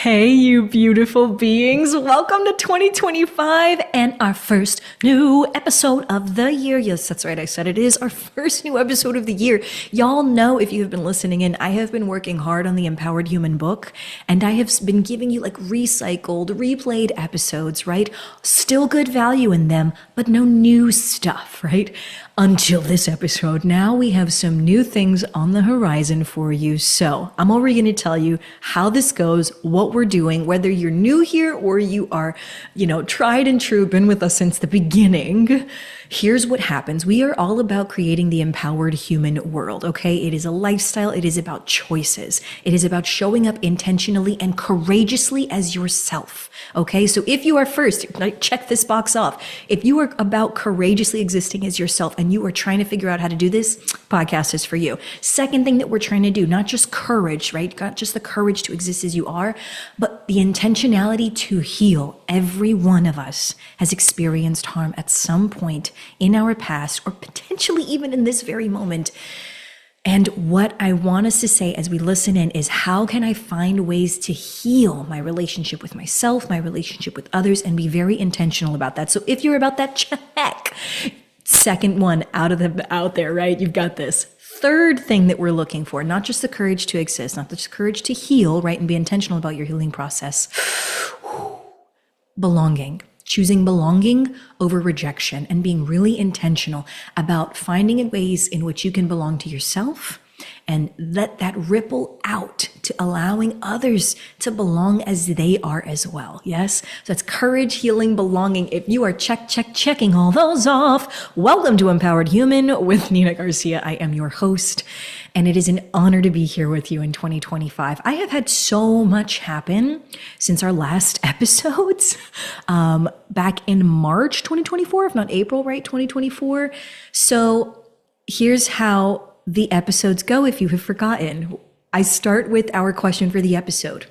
Hey, you beautiful beings. Welcome to 2025 and our first new episode of the year. Yes, that's right. I said it is our first new episode of the year. Y'all know, if you have been listening in, I have been working hard on the Empowered Human book, and I have been giving you like recycled, replayed episodes, right? Still good value in them, but no new stuff, right? Until this episode. Now we have some new things on the horizon for you. So I'm already going to tell you how this goes, what we're doing, whether you're new here or you are, tried and true, been with us since the beginning. Here's what happens. We are all about creating the empowered human world, okay? It is a lifestyle. It is about choices. It is about showing up intentionally and courageously as yourself, okay? So if you are first, check this box off. If you are about courageously existing as yourself and you are trying to figure out how to do this, podcast is for you. Second thing that we're trying to do, not just courage, right? Not just the courage to exist as you are, but the intentionality to heal. Every one of us has experienced harm at some point in our past, or potentially even in this very moment. And what I want us to say as we listen in is, how can I find ways to heal my relationship with myself, my relationship with others, and be very intentional about that. So if you're about that, check. Second one out there, right? You've got this. Third thing that we're looking for, not just the courage to exist, not just courage to heal, right? And be intentional about your healing process. Belonging. Choosing belonging over rejection and being really intentional about finding ways in which you can belong to yourself and let that ripple out to allowing others to belong as they are as well. Yes? So it's courage, healing, belonging. If you are checking all those off, welcome to Empowered Human with Nina Garcia. I am your host, and it is an honor to be here with you in 2025. I have had so much happen since our last episodes back in March 2024, if not April, right? 2024. So here's how the episodes go if you have forgotten. I start with our question for the episode.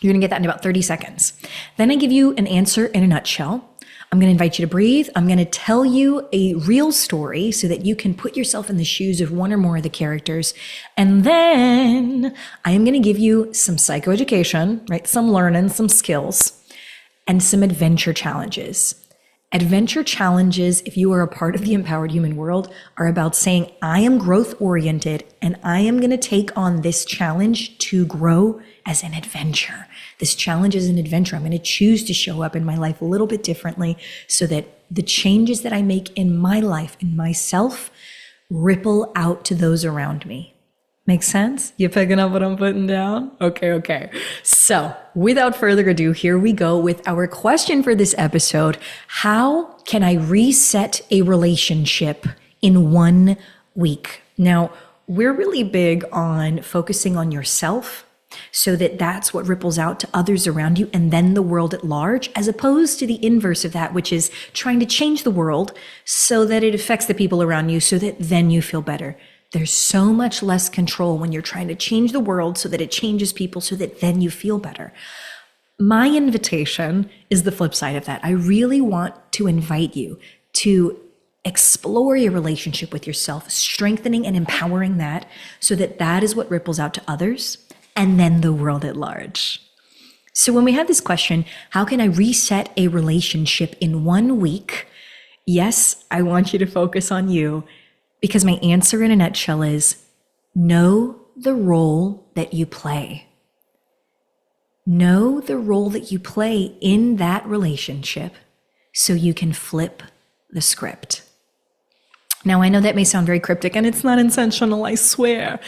You're going to get that in about 30 seconds. Then I give you an answer in a nutshell. I'm going to invite you to breathe. I'm going to tell you a real story so that you can put yourself in the shoes of one or more of the characters. And then I am going to give you some psychoeducation, right? Some learning, some skills, and some adventure challenges. Adventure challenges, if you are a part of the empowered human world, are about saying, I am growth oriented and I am going to take on this challenge to grow as an adventure. This challenge is an adventure. I'm going to choose to show up in my life a little bit differently so that the changes that I make in my life, in myself, ripple out to those around me. Make sense? You picking up what I'm putting down? Okay. So without further ado, here we go with our question for this episode. How can I reset a relationship in 1 week? Now, we're really big on focusing on yourself so that that's what ripples out to others around you and then the world at large, as opposed to the inverse of that, which is trying to change the world so that it affects the people around you so that then you feel better. There's so much less control when you're trying to change the world so that it changes people so that then you feel better. My invitation is the flip side of that. I really want to invite you to explore your relationship with yourself, strengthening and empowering that so that that is what ripples out to others and then the world at large. So when we have this question, how can I reset a relationship in 1 week? Yes, I want you to focus on you. Because my answer in a nutshell is, know the role that you play. Know the role that you play in that relationship so you can flip the script. Now, I know that may sound very cryptic and it's not intentional, I swear.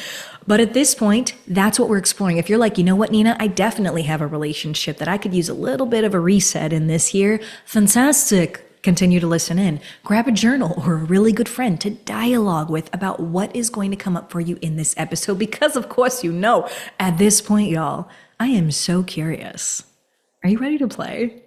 But at this point, that's what we're exploring. If you're like, you know what, Nina, I definitely have a relationship that I could use a little bit of a reset in this year. Fantastic. Continue to listen in. Grab a journal or a really good friend to dialogue with about what is going to come up for you in this episode. Because of course, at this point, y'all, I am so curious. Are you ready to play?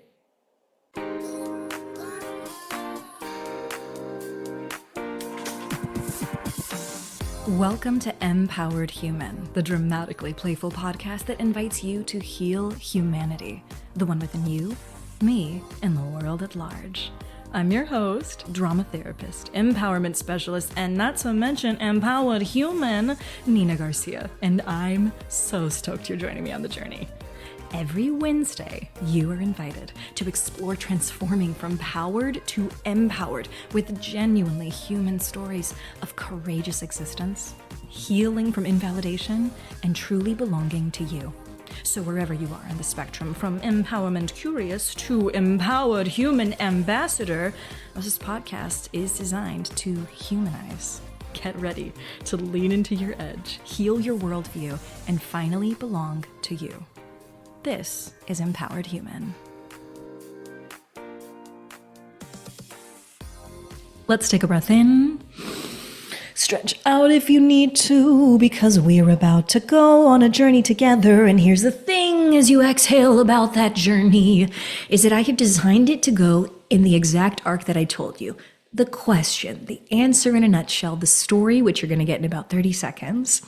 Welcome to Empowered Human, the dramatically playful podcast that invites you to heal humanity, the one within you, me, and the world at large. I'm your host, drama therapist, empowerment specialist, and not to mention empowered human, Nina Garcia, and I'm so stoked you're joining me on the journey. Every Wednesday, you are invited to explore transforming from powered to empowered with genuinely human stories of courageous existence, healing from invalidation, and truly belonging to you. So wherever you are on the spectrum, from empowerment curious to empowered human ambassador, this podcast is designed to humanize. Get ready to lean into your edge, heal your worldview, and finally belong to you. This is Empowered Human. Let's take a breath in. Stretch out if you need to, because we're about to go on a journey together. And here's the thing, as you exhale about that journey, is that I have designed it to go in the exact arc that I told you. The question, the answer in a nutshell, the story, which you're going to get in about 30 seconds,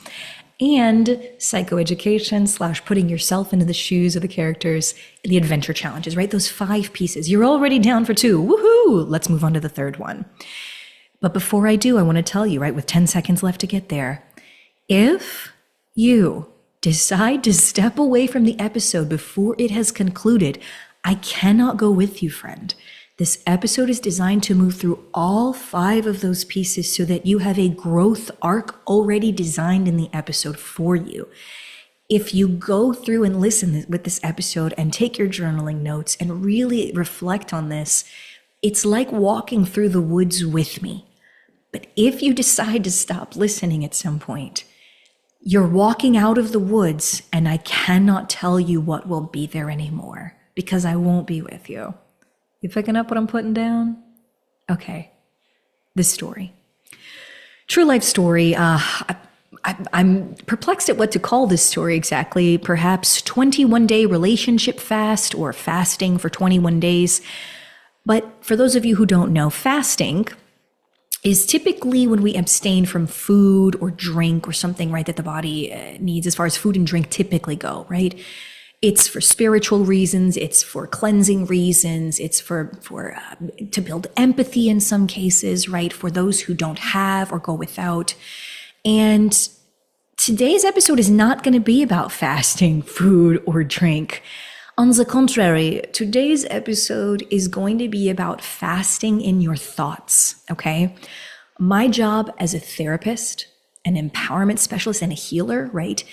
and psychoeducation / putting yourself into the shoes of the characters, the adventure challenges, right? Those 5 pieces. You're already down for 2. Woohoo! Let's move on to the third one. But before I do, I want to tell you, right, with 10 seconds left to get there, if you decide to step away from the episode before it has concluded, I cannot go with you, friend. This episode is designed to move through all 5 of those pieces so that you have a growth arc already designed in the episode for you. If you go through and listen with this episode and take your journaling notes and really reflect on this, it's like walking through the woods with me. But if you decide to stop listening at some point, you're walking out of the woods, and I cannot tell you what will be there anymore because I won't be with you. You picking up what I'm putting down? Okay. This story. True life story. I'm perplexed at what to call this story exactly. Perhaps 21-day relationship fast or fasting for 21 days. But for those of you who don't know, fasting is typically when we abstain from food or drink or something, right, that the body needs as far as food and drink typically go, right? It's for spiritual reasons. It's for cleansing reasons. It's for to build empathy in some cases, right? For those who don't have or go without. And today's episode is not going to be about fasting, food, or drink. On the contrary, today's episode is going to be about fasting in your thoughts, okay? My job as a therapist, an empowerment specialist, and a healer, right,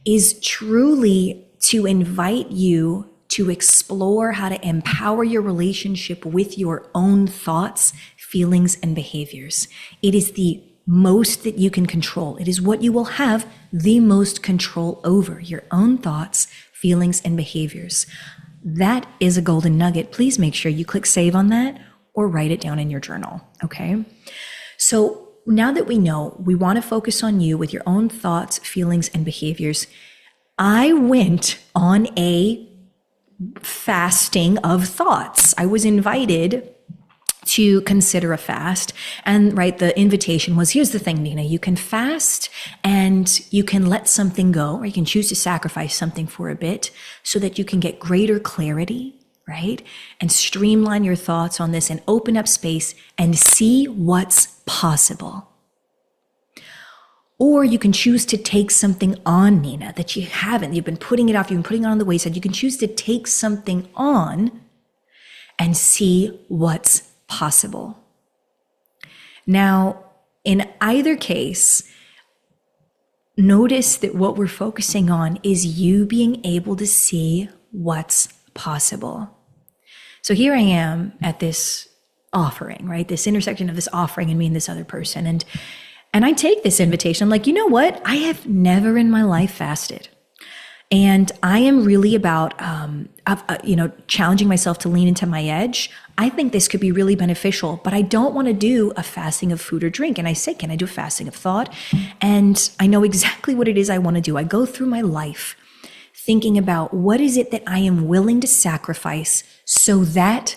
is truly to invite you to explore how to empower your relationship with your own thoughts, feelings, and behaviors. It is the most that you can control. It is what you will have the most control over, your own thoughts, feelings, and behaviors. That is a golden nugget. Please make sure you click save on that or write it down in your journal, okay? So now that we know we want to focus on you with your own thoughts, feelings, and behaviors, I went on a fasting of thoughts. I was invited to consider a fast. And right, the invitation was, here's the thing, Nina, you can fast and you can let something go, or you can choose to sacrifice something for a bit so that you can get greater clarity, right? And streamline your thoughts on this and open up space and see what's possible. Or you can choose to take something on, Nina, that you haven't. You've been putting it off. You've been putting it on the wayside. You can choose to take something on and see what's possible. Now, in either case, notice that what we're focusing on is you being able to see what's possible. So here I am at this offering, right? This intersection of this offering and me and this other person. And I take this invitation. I'm like, you know what? I have never in my life fasted. And I am really about, challenging myself to lean into my edge. I think this could be really beneficial, but I don't want to do a fasting of food or drink. And I say, can I do a fasting of thought? And I know exactly what it is I want to do. I go through my life thinking about what is it that I am willing to sacrifice so that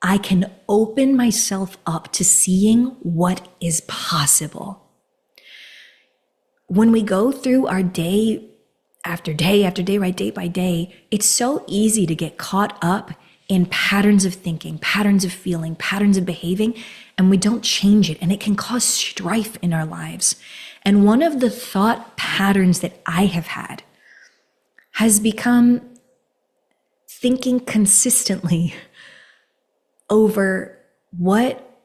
I can open myself up to seeing what is possible. When we go through our day after day after day, right, day by day, it's so easy to get caught up in patterns of thinking, patterns of feeling, patterns of behaving, and we don't change it. And it can cause strife in our lives. And one of the thought patterns that I have had has become thinking consistently over what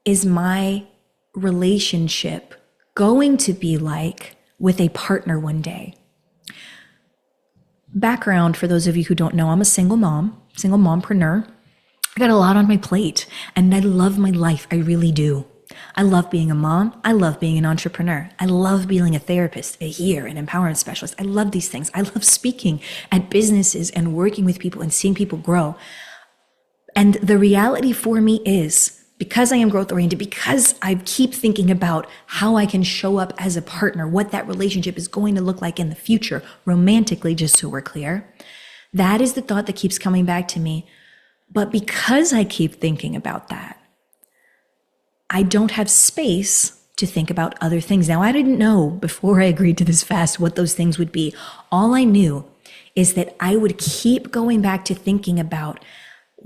is my relationship going to be like with a partner one day. Background for those of you who don't know, I'm a single mompreneur. I got a lot on my plate and I love my life. I really do. I love being a mom. I love being an entrepreneur. I love being a therapist, a healer, an empowerment specialist. I love these things. I love speaking at businesses and working with people and seeing people grow. And the reality for me is, because I am growth oriented, because I keep thinking about how I can show up as a partner, what that relationship is going to look like in the future, romantically, just so we're clear, that is the thought that keeps coming back to me. But because I keep thinking about that, I don't have space to think about other things. Now, I didn't know before I agreed to this fast what those things would be. All I knew is that I would keep going back to thinking about,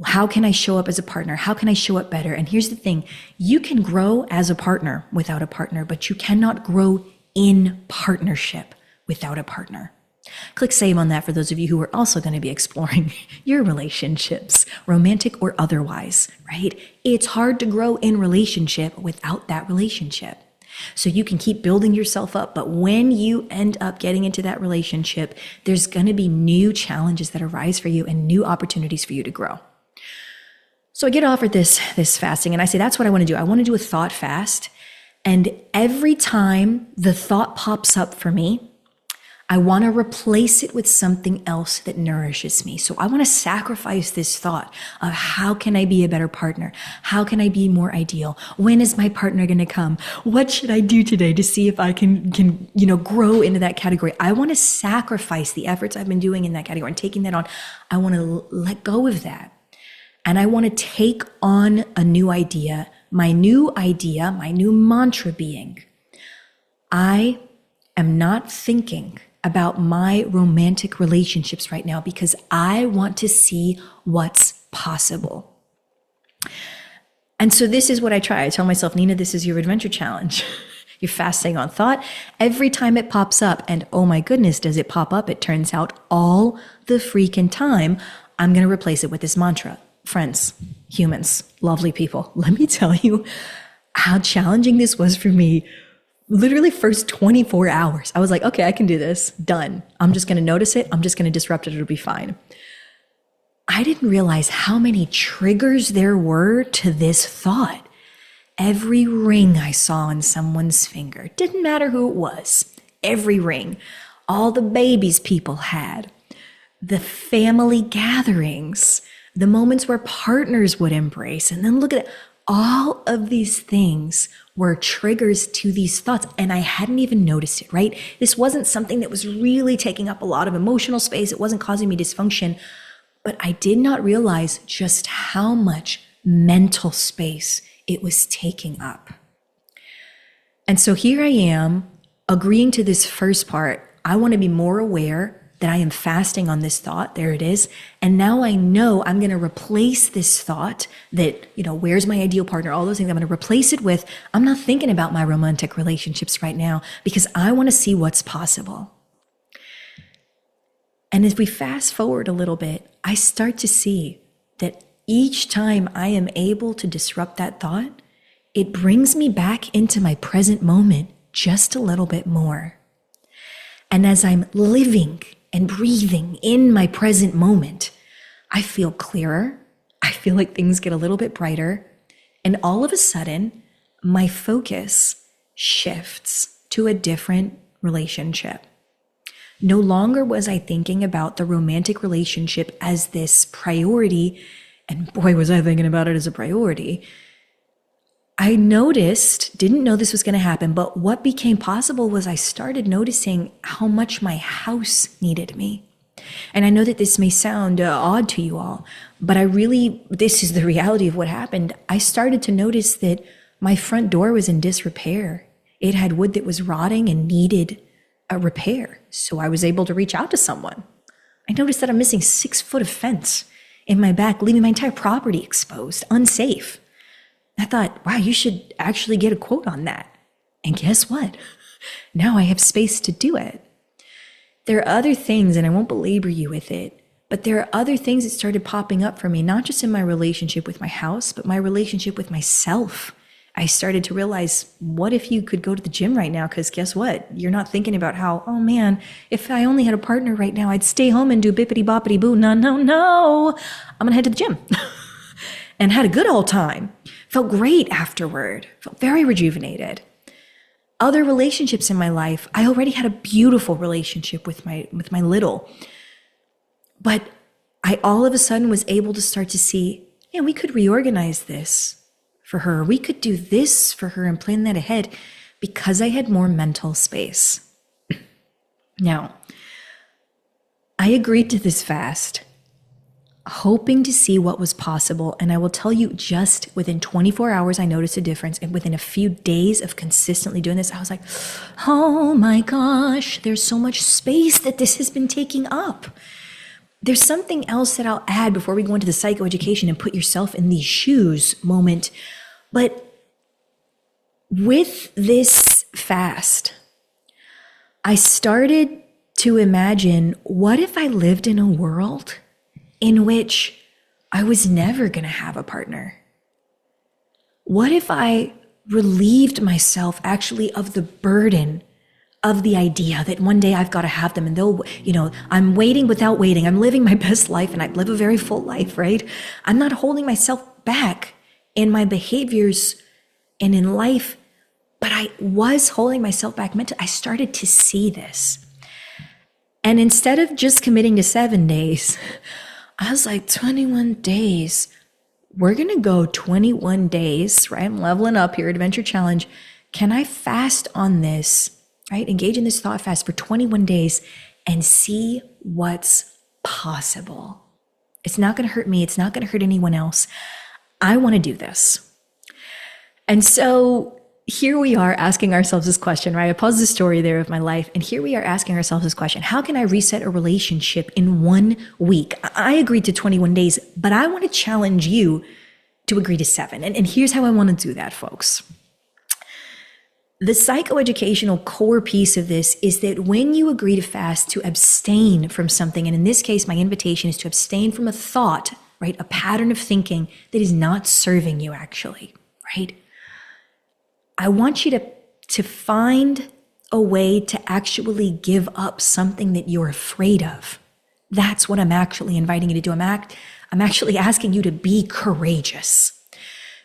how can I show up as a partner? How can I show up better? And here's the thing, you can grow as a partner without a partner, but you cannot grow in partnership without a partner. Click save on that for those of you who are also going to be exploring your relationships, romantic or otherwise, right? It's hard to grow in relationship without that relationship. So you can keep building yourself up, but when you end up getting into that relationship, there's going to be new challenges that arise for you and new opportunities for you to grow. So I get offered this fasting and I say, that's what I want to do. I want to do a thought fast. And every time the thought pops up for me, I want to replace it with something else that nourishes me. So I want to sacrifice this thought of how can I be a better partner? How can I be more ideal? When is my partner going to come? What should I do today to see if I can grow into that category? I want to sacrifice the efforts I've been doing in that category and taking that on. I want to let go of that. And I want to take on a new idea, my new mantra being, I am not thinking about my romantic relationships right now because I want to see what's possible. And so this is what I try. I tell myself, Nina, this is your adventure challenge. You're fasting on thought. Every time it pops up, and oh my goodness, does it pop up? It turns out all the freaking time, I'm going to replace it with this mantra. Friends, humans, lovely people, let me tell you how challenging this was for me. Literally first 24 hours, I was like, okay, I can do this. Done. I'm just going to notice it. I'm just going to disrupt it. It'll be fine. I didn't realize how many triggers there were to this thought. Every ring I saw on someone's finger, didn't matter who it was, every ring, all the babies people had, the family gatherings, the moments where partners would embrace, and then look at it. All of these things were triggers to these thoughts, and I hadn't even noticed it, right? This wasn't something that was really taking up a lot of emotional space. It wasn't causing me dysfunction, but I did not realize just how much mental space it was taking up. And so here I am agreeing to this first part. I want to be more aware that I am fasting on this thought. There it is. And now I know I'm going to replace this thought that, where's my ideal partner? All those things. I'm going to replace it with, I'm not thinking about my romantic relationships right now because I want to see what's possible. And as we fast forward a little bit, I start to see that each time I am able to disrupt that thought, it brings me back into my present moment just a little bit more. And as I'm living and breathing in my present moment, I feel clearer. I feel like things get a little bit brighter. And all of a sudden, my focus shifts to a different relationship. No longer was I thinking about the romantic relationship as this priority. And boy, was I thinking about it as a priority. I didn't know this was going to happen, but what became possible was I started noticing how much my house needed me. And I know that this may sound odd to you all, but this is the reality of what happened. I started to notice that my front door was in disrepair. It had wood that was rotting and needed a repair. So I was able to reach out to someone. I noticed that I'm missing 6 foot of fence in my back, leaving my entire property exposed, unsafe. I thought, wow, you should actually get a quote on that. And guess what? Now I have space to do it. There are other things, and I won't belabor you with it, But there are other things that started popping up for me, not just in my relationship with my house, but my relationship with myself. I started to realize, what if you could go to the gym right now? Because guess what? You're not thinking about how, oh man, if I only had a partner right now, I'd stay home and do bippity boppity boo. No, no, no. I'm going to head to the gym. And had a good old time. Felt great afterward. Felt very rejuvenated. Other relationships in my life, I already had a beautiful relationship with my little. But I all of a sudden was able to start to see, yeah, we could reorganize this for her. We could do this for her and plan that ahead because I had more mental space. Now, I agreed to this fast, hoping to see what was possible. And I will tell you, just within 24 hours, I noticed a difference. And within a few days of consistently doing this, I was like, oh my gosh, there's so much space that this has been taking up. There's something else that I'll add before we go into the psychoeducation and put yourself in these shoes moment. But with this fast, I started to imagine, what if I lived in a world in which I was never going to have a partner? What if I relieved myself actually of the burden of the idea that one day I've got to have them and they'll, I'm waiting without waiting. I'm living my best life and I live a very full life, right? I'm not holding myself back in my behaviors and in life, but I was holding myself back mentally. I started to see this. And instead of just committing to 7 days, I was like, 21 days. We're going to go 21 days, right? I'm leveling up here, Adventure Challenge. Can I fast on this, right? Engage in this thought fast for 21 days and see what's possible. It's not going to hurt me. It's not going to hurt anyone else. I want to do this. And so here we are asking ourselves this question, right? I paused the story there of my life. And here we are asking ourselves this question. How can I reset a relationship in 1 week? I agreed to 21 days, but I want to challenge you to agree to 7. And here's how I want to do that, folks. The psychoeducational core piece of this is that when you agree to fast, to abstain from something, and in this case, my invitation is to abstain from a thought, right? A pattern of thinking that is not serving you actually, right? I want you to find a way to actually give up something that you're afraid of. That's what I'm actually inviting you to do. I'm actually asking you to be courageous.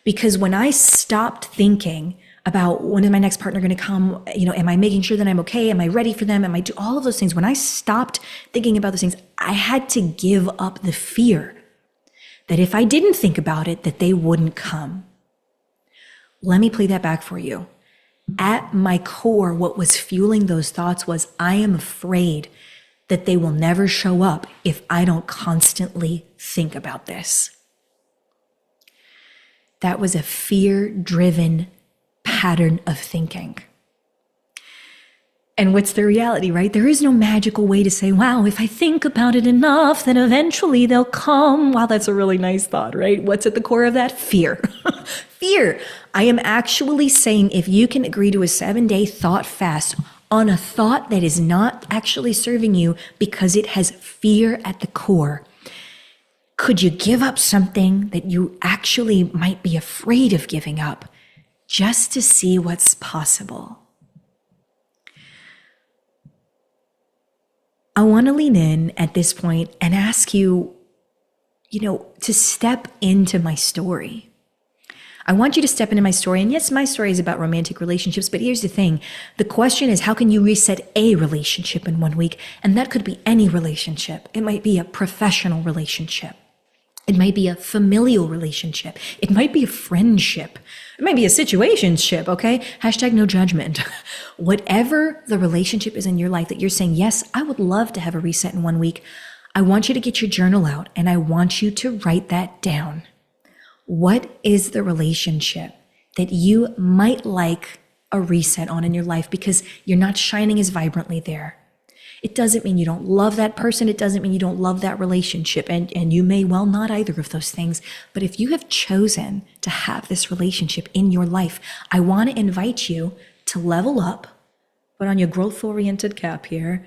Because when I stopped thinking about when is my next partner going to come, am I making sure that I'm okay? Am I ready for them? Am I do all of those things? When I stopped thinking about those things, I had to give up the fear that if I didn't think about it, that they wouldn't come. Let me play that back for you. At my core, what was fueling those thoughts was, I am afraid that they will never show up if I don't constantly think about this. That was a fear-driven pattern of thinking. And what's the reality, right? There is no magical way to say, wow, if I think about it enough, then eventually they'll come. Wow, that's a really nice thought, right? What's at the core of that? Fear. Fear. I am actually saying, if you can agree to a 7-day thought fast on a thought that is not actually serving you because it has fear at the core, could you give up something that you actually might be afraid of giving up just to see what's possible? I want to lean in at this point and ask you, to step into my story. I want you to step into my story. And yes, my story is about romantic relationships, but here's the thing. The question is, how can you reset a relationship in 1 week? And that could be any relationship. It might be a professional relationship. It might be a familial relationship. It might be a friendship. It might be a situationship, okay? Hashtag no judgment. Whatever the relationship is in your life that you're saying, yes, I would love to have a reset in 1 week. I want you to get your journal out and I want you to write that down. What is the relationship that you might like a reset on in your life because you're not shining as vibrantly there? It doesn't mean you don't love that person. It doesn't mean you don't love that relationship. And you may well not either of those things. But if you have chosen to have this relationship in your life, I want to invite you to level up, put on your growth-oriented cap here,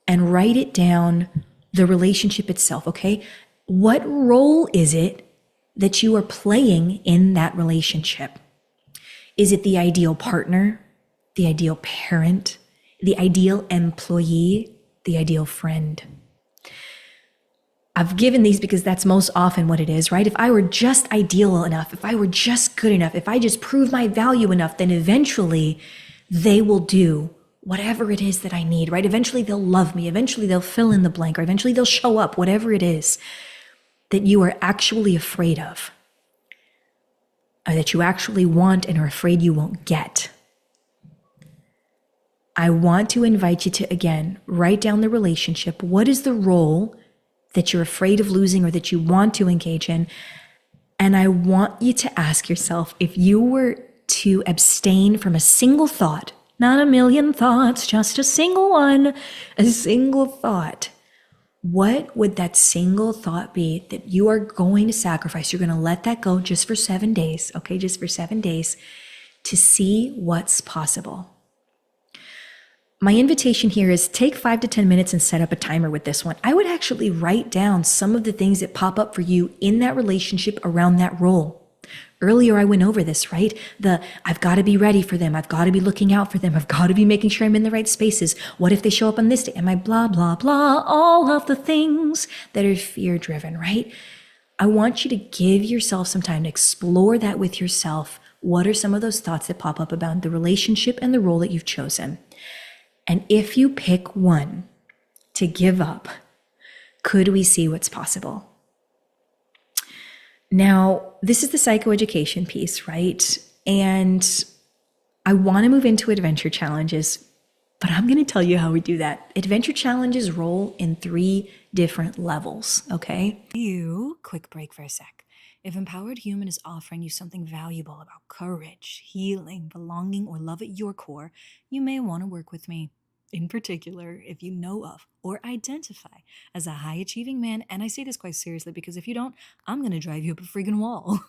and write it down the relationship itself, okay? What role is it that you are playing in that relationship? Is it the ideal partner, the ideal parent, the ideal employee, the ideal friend? I've given these because that's most often what it is, right? If I were just ideal enough, if I were just good enough, if I just prove my value enough, then eventually they will do whatever it is that I need, right? Eventually they'll love me. Eventually they'll fill in the blank, or eventually they'll show up, whatever it is that you are actually afraid of, or that you actually want and are afraid you won't get. I want to invite you to, again, write down the relationship. What is the role that you're afraid of losing or that you want to engage in? And I want you to ask yourself, if you were to abstain from a single thought, not a million thoughts, just a single one, a single thought, what would that single thought be that you are going to sacrifice? You're going to let that go just for 7 days, okay? Just for 7 days to see what's possible. My invitation here is take 5 to 10 minutes and set up a timer with this one. I would actually write down some of the things that pop up for you in that relationship around that role. Earlier, I went over this, right? I've got to be ready for them. I've got to be looking out for them. I've got to be making sure I'm in the right spaces. What if they show up on this day? Am I blah, blah, blah? All of the things that are fear-driven, right? I want you to give yourself some time to explore that with yourself. What are some of those thoughts that pop up about the relationship and the role that you've chosen? And if you pick one to give up, could we see what's possible? Now, this is the psychoeducation piece, right? And I want to move into adventure challenges, but I'm going to tell you how we do that. Adventure challenges roll in 3 different levels, okay? Quick break for a sec. If Empowered Human is offering you something valuable about courage, healing, belonging, or love at your core, you may want to work with me. In particular, if you know of or identify as a high-achieving man, and I say this quite seriously because if you don't, I'm going to drive you up a friggin' wall.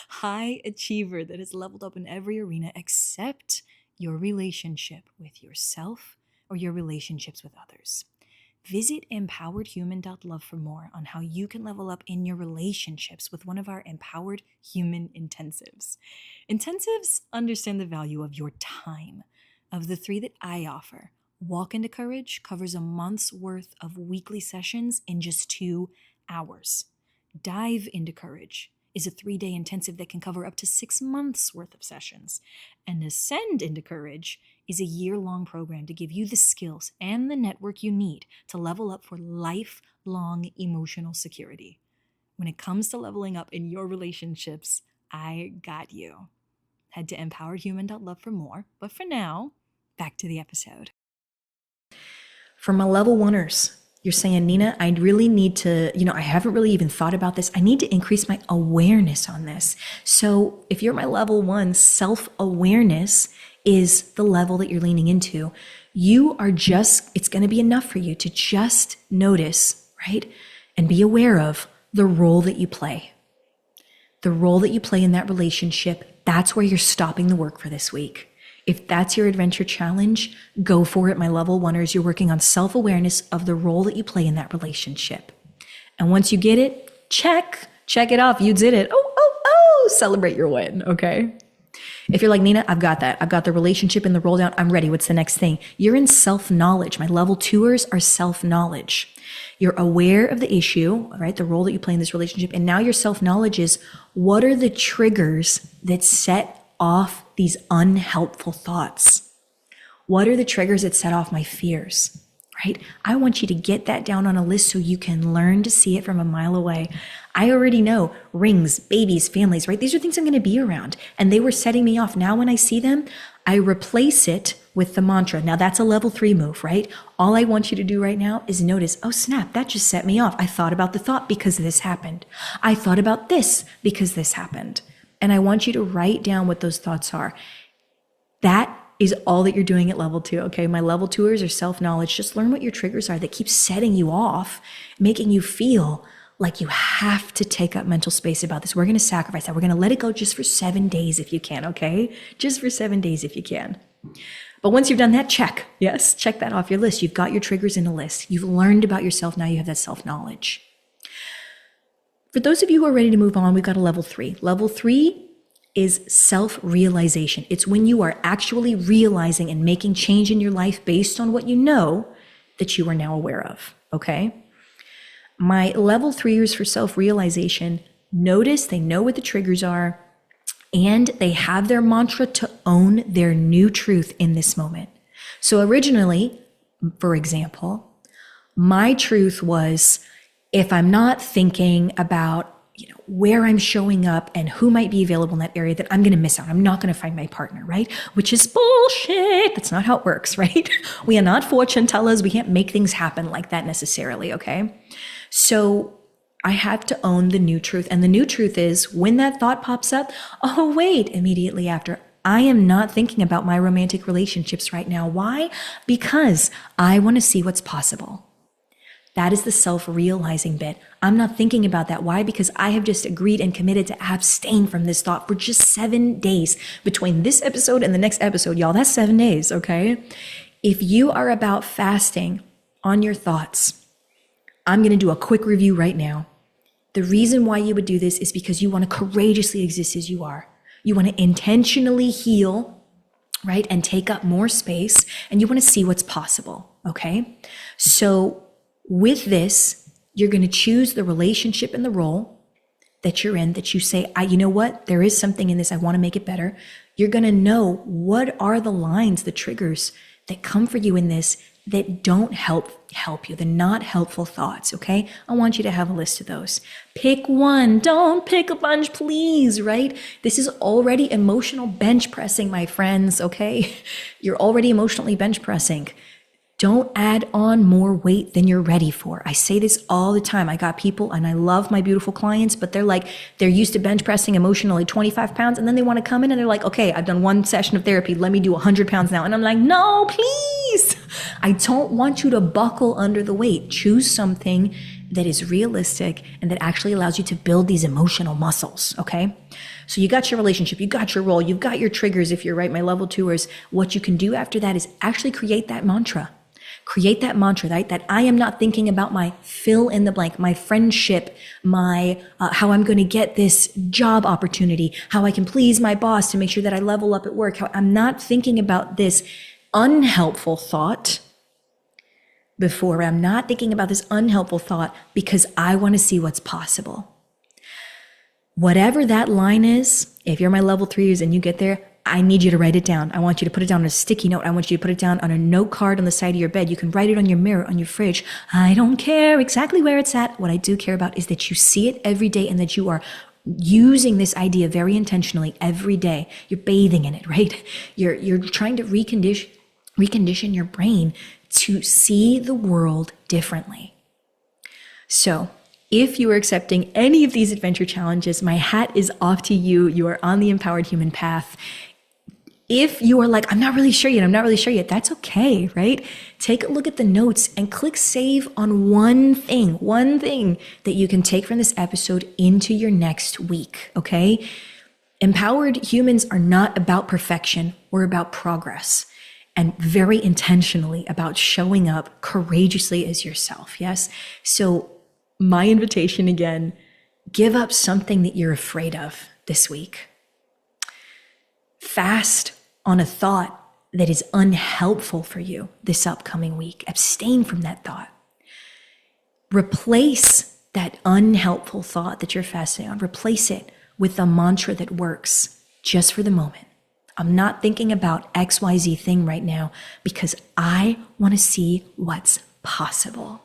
High achiever that is leveled up in every arena except your relationship with yourself or your relationships with others. Visit empoweredhuman.love for more on how you can level up in your relationships with one of our Empowered Human intensives. Intensives understand the value of your time. Of the 3 that I offer, Walk into Courage covers a month's worth of weekly sessions in just 2 hours. Dive into Courage is a 3-day intensive that can cover up to 6 months worth of sessions. And Ascend into Courage is a year-long program to give you the skills and the network you need to level up for lifelong emotional security. When it comes to leveling up in your relationships, I got you. Head to empoweredhuman.love for more. But for now, back to the episode. For my level 1ers, you're saying, Nina, I really need to, I haven't really even thought about this. I need to increase my awareness on this. So if you're my level 1, self-awareness is the level that you're leaning into. It's going to be enough for you to just notice, right? And be aware of the role that you play. The role that you play in that relationship, that's where you're stopping the work for this week. If that's your adventure challenge, go for it, my level 1ers. You're working on self-awareness of the role that you play in that relationship. And once you get it, check it off. You did it. Oh, celebrate your win, okay? If you're like, Nina, I've got that. I've got the relationship and the roll down. I'm ready. What's the next thing? You're in self-knowledge. My level 2ers are self-knowledge. You're aware of the issue, right? The role that you play in this relationship. And now your self-knowledge is, what are the triggers that set off these unhelpful thoughts? What are the triggers that set off my fears, right? I want you to get that down on a list so you can learn to see it from a mile away. I already know rings, babies, families, right? These are things I'm going to be around, and they were setting me off. Now when I see them, I replace it with the mantra. Now that's a level 3 move, right? All I want you to do right now is notice, oh snap, that just set me off. I thought about the thought because this happened. I thought about this because this happened. And I want you to write down what those thoughts are. That is all that you're doing at level 2, okay? My level 2ers are self-knowledge. Just learn what your triggers are that keep setting you off, making you feel like you have to take up mental space about this. We're going to sacrifice that. We're going to let it go just for 7 days if you can, okay? Just for 7 days if you can. But once you've done that, check. Yes, check that off your list. You've got your triggers in a list. You've learned about yourself. Now you have that self-knowledge. For those of you who are ready to move on, we've got a level 3. Level 3 is self-realization. It's when you are actually realizing and making change in your life based on what you know that you are now aware of, okay? My level 3ers for self-realization, notice they know what the triggers are, and they have their mantra to own their new truth in this moment. So originally, for example, my truth was, if I'm not thinking about, where I'm showing up and who might be available in that area, that I'm going to miss out. I'm not going to find my partner, right? Which is bullshit. That's not how it works, right? We are not fortune tellers. We can't make things happen like that necessarily, okay? So I have to own the new truth. And the new truth is, when that thought pops up, oh, wait, immediately after, I am not thinking about my romantic relationships right now. Why? Because I want to see what's possible. That is the self-realizing bit. I'm not thinking about that. Why? Because I have just agreed and committed to abstain from this thought for just 7 days between this episode and the next episode. Y'all, that's 7 days, okay? If you are about fasting on your thoughts, I'm going to do a quick review right now. The reason why you would do this is because you want to courageously exist as you are. You want to intentionally heal, right? And take up more space, and you want to see what's possible, okay? So with this, you're going to choose the relationship and the role that you're in, that you say, you know what? There is something in this. I want to make it better. You're going to know what are the lines, the triggers that come for you in this that don't help you. They're not helpful thoughts, okay? I want you to have a list of those. Pick one. Don't pick a bunch, please, right? This is already emotional bench pressing, my friends, okay? You're already emotionally bench pressing. Don't add on more weight than you're ready for. I say this all the time. I got people, and I love my beautiful clients, but they're used to bench pressing emotionally 25 pounds, and then they want to come in and they're like, okay, I've done one session of therapy. Let me do 100 pounds now. And I'm like, no, please. I don't want you to buckle under the weight. Choose something that is realistic and that actually allows you to build these emotional muscles, okay? So you got your relationship, you got your role, you've got your triggers if you're right, my level 2ers. What you can do after that is actually create that mantra. Create that mantra, right? That I am not thinking about my fill in the blank, my friendship, my how I'm going to get this job opportunity, how I can please my boss to make sure that I level up at work. How I'm not thinking about this unhelpful thought before. I'm not thinking about this unhelpful thought because I want to see what's possible. Whatever that line is, if you're my level 3s and you get there, I need you to write it down. I want you to put it down on a sticky note. I want you to put it down on a note card on the side of your bed. You can write it on your mirror, on your fridge. I don't care exactly where it's at. What I do care about is that you see it every day and that you are using this idea very intentionally every day. You're bathing in it, right? You're trying to recondition your brain to see the world differently. So if you are accepting any of these adventure challenges, my hat is off to you. You are on the empowered human path. If you are like, I'm not really sure yet, that's okay, right? Take a look at the notes and click save on one thing that you can take from this episode into your next week, okay? Empowered humans are not about perfection. We're about progress, and very intentionally about showing up courageously as yourself, yes? So my invitation again, give up something that you're afraid of this week. Fast on a thought that is unhelpful for you this upcoming week. Abstain from that thought. Replace that unhelpful thought that you're fasting on. Replace it with a mantra that works just for the moment. I'm not thinking about XYZ thing right now because I want to see what's possible.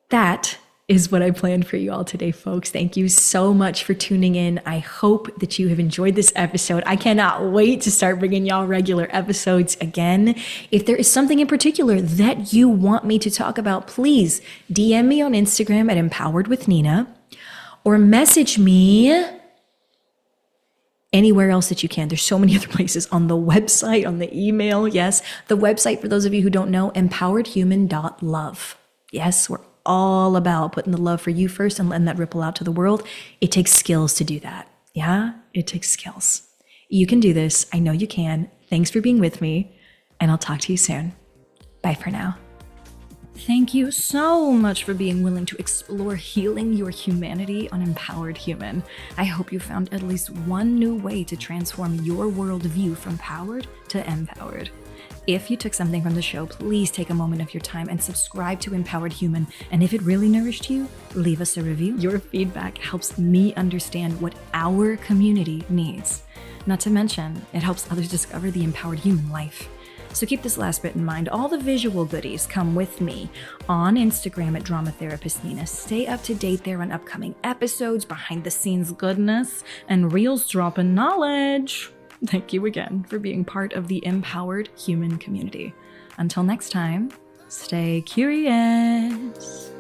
That is what I planned for you all today, folks. Thank you so much for tuning in. I hope that you have enjoyed this episode. I cannot wait to start bringing y'all regular episodes again. If there is something in particular that you want me to talk about, please DM me on Instagram at Empowered with Nina, or message me anywhere else that you can. There's so many other places, on the website, on the email. Yes, the website, for those of you who don't know, empoweredhuman.love. Yes, we're all about putting the love for you first and letting that ripple out to the world. It takes skills to do that. Yeah, it takes skills. You can do this. I know you can. Thanks for being with me, and I'll talk to you soon. Bye for now. Thank you so much for being willing to explore healing your humanity on Empowered Human. I hope you found at least one new way to transform your worldview from powered to empowered. If you took something from the show, please take a moment of your time and subscribe to Empowered Human. And if it really nourished you, leave us a review. Your feedback helps me understand what our community needs. Not to mention, it helps others discover the empowered human life. So keep this last bit in mind. All the visual goodies come with me on Instagram at DramaTherapistNina. Stay up to date there on upcoming episodes, behind the scenes goodness, and reels dropping knowledge. Thank you again for being part of the Empowered Human community. Until next time, stay curious.